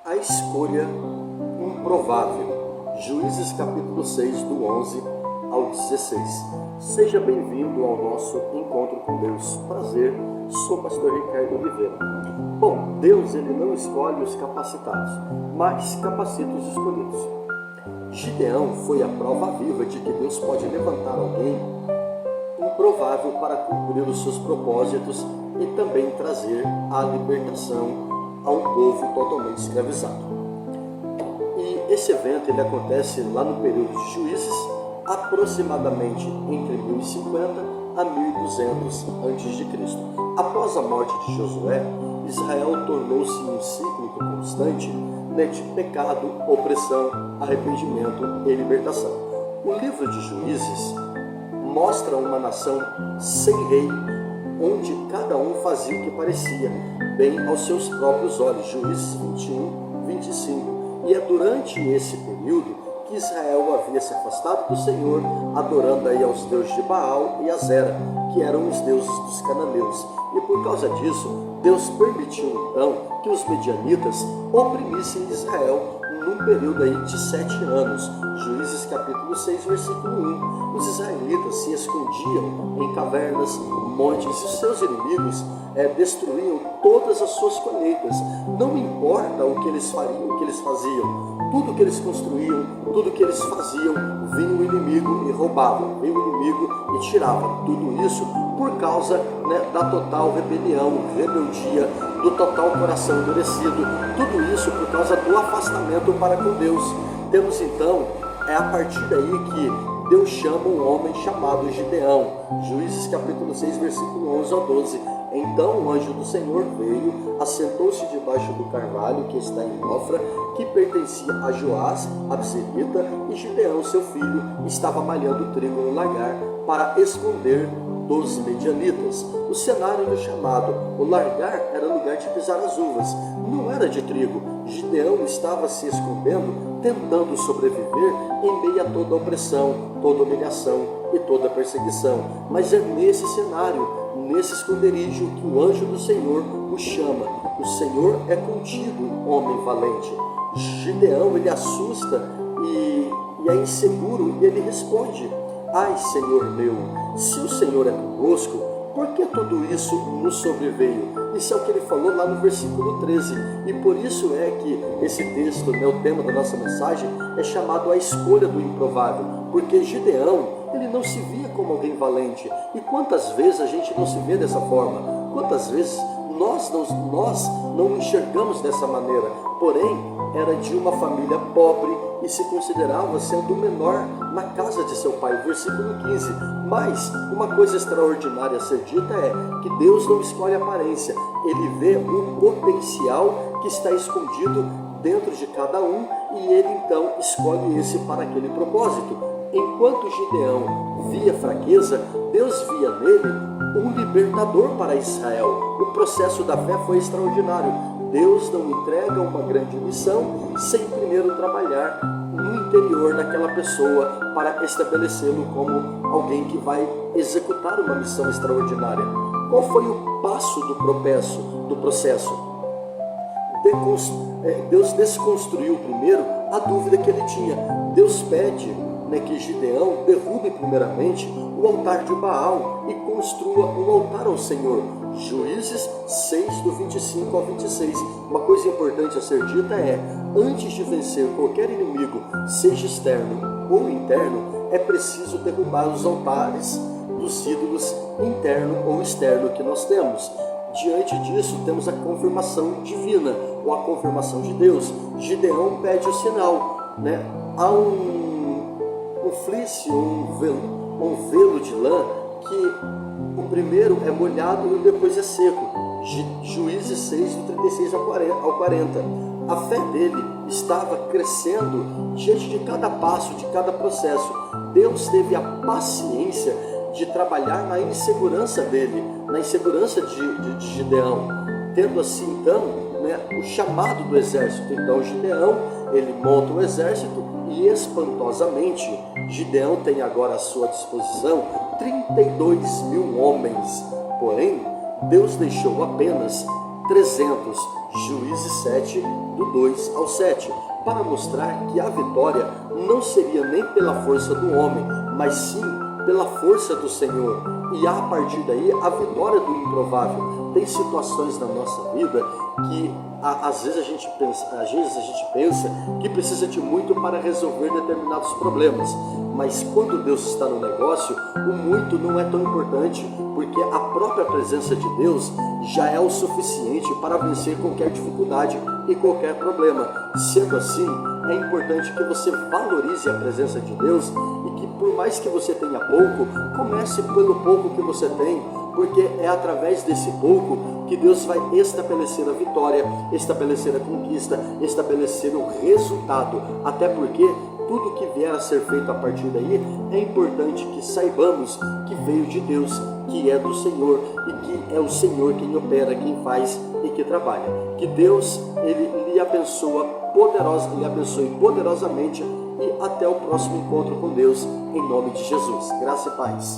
A escolha improvável. Juízes capítulo 6, do 11 ao 16. Seja bem-vindo ao nosso encontro com Deus. Prazer, sou o pastor Ricardo Oliveira. Bom, Deus ele não escolhe os capacitados, mas capacita os escolhidos. Gideão foi a prova viva de que Deus pode levantar alguém improvável para cumprir os seus propósitos e também trazer a libertação a um povo totalmente escravizado. E esse evento ele acontece lá no período de Juízes, aproximadamente entre 1050 a 1200 a.C. Após a morte de Josué, Israel tornou-se um ciclo constante de pecado, opressão, arrependimento e libertação. O livro de Juízes mostra uma nação sem rei, onde cada um fazia o que parecia bem aos seus próprios olhos. Juízes 21, 25. E é durante esse período que Israel havia se afastado do Senhor, adorando aí aos deuses de Baal e Azera, que eram os deuses dos cananeus. E por causa disso, Deus permitiu então que os medianitas oprimissem Israel num período aí de 7 anos. Juízes capítulo 6, versículo 1. Os israelitas se escondiam em cavernas, montes, e os seus inimigos destruíam todas as suas colheitas. Não importa o que eles fariam, o que eles faziam, tudo que eles construíam, tudo que eles faziam, vinha o inimigo e roubava, vinha o inimigo e tirava. Tudo isso por causa da total rebeldia, do total coração endurecido, tudo isso por causa do afastamento para com Deus. Temos então, a partir daí que Deus chama um homem chamado Gideão. Juízes capítulo 6, versículo 11 ao 12. Então o anjo do Senhor veio, assentou-se debaixo do carvalho que está em Ofra, que pertencia a Joás, abserita, e Gideão, seu filho, estava malhando trigo no lagar para esconder dos medianitas. O cenário do chamado, o largar, era lugar de pisar as uvas, não era de trigo. Gideão estava se escondendo, tentando sobreviver em meio a toda a opressão, toda a humilhação e toda a perseguição. Mas é nesse cenário, nesse esconderijo, que o anjo do Senhor o chama. O Senhor é contigo, homem valente. Gideão, ele assusta e é inseguro, e ele responde: ai, Senhor meu, se o Senhor é conosco, por que tudo isso nos sobreveio? Isso é o que ele falou lá no versículo 13. E por isso é que esse texto, o tema da nossa mensagem, é chamado a escolha do improvável. Porque Gideão, ele não se via como alguém valente. E quantas vezes a gente não se vê dessa forma? Quantas vezes nós não enxergamos dessa maneira? Porém, era de uma família pobre e se considerava sendo o menor na casa de seu pai. Versículo 15. Mas uma coisa extraordinária a ser dita é que Deus não escolhe a aparência. Ele vê o potencial que está escondido dentro de cada um, e ele então escolhe esse para aquele propósito. Enquanto Gideão via fraqueza, Deus via nele um libertador para Israel. O processo da fé foi extraordinário. Deus não entrega uma grande missão sem primeiro trabalhar no interior daquela pessoa para estabelecê-lo como alguém que vai executar uma missão extraordinária. Qual foi o passo do processo? Deus desconstruiu primeiro a dúvida que ele tinha. Deus pede que Gideão derrube primeiramente o altar de Baal e construa um altar ao Senhor. Juízes 6, do 25 ao 26. Uma coisa importante a ser dita é: antes de vencer qualquer inimigo, seja externo ou interno, é preciso derrubar os altares dos ídolos interno ou externo que nós temos. Diante disso, temos a confirmação divina, ou a confirmação de Deus. Gideão pede o sinal, há um fleece, um velo de lã, que o primeiro é molhado e depois é seco. Juízes 6, do 36 ao 40. A fé dele estava crescendo diante de cada passo, de cada processo. Deus teve a paciência de trabalhar na insegurança dele, na insegurança de Gideão, tendo assim então o chamado do exército. Então Gideão, ele monta o exército e espantosamente Gideão tem agora à sua disposição 32 mil homens. Porém, Deus deixou apenas 300. Juízes 7, do 2 ao 7, para mostrar que a vitória não seria nem pela força do homem, mas sim pela força do Senhor. E a partir daí a vitória do improvável. Tem situações na nossa vida que às vezes a gente pensa que precisa de muito para resolver determinados problemas, mas quando Deus está no negócio, o muito não é tão importante, porque a própria presença de Deus já é o suficiente para vencer qualquer dificuldade e qualquer problema. Sendo assim, é importante que você valorize a presença de Deus e que, por mais que você tenha pouco, comece pelo pouco que você tem, porque é através desse pouco que Deus vai estabelecer a vitória, estabelecer a conquista, estabelecer o resultado. Até porque tudo que vier a ser feito a partir daí, é importante que saibamos que veio de Deus, que é do Senhor e que é o Senhor quem opera, quem faz e que trabalha. Que Deus lhe abençoe poderosamente e até o próximo encontro com Deus, em nome de Jesus. Graça e paz.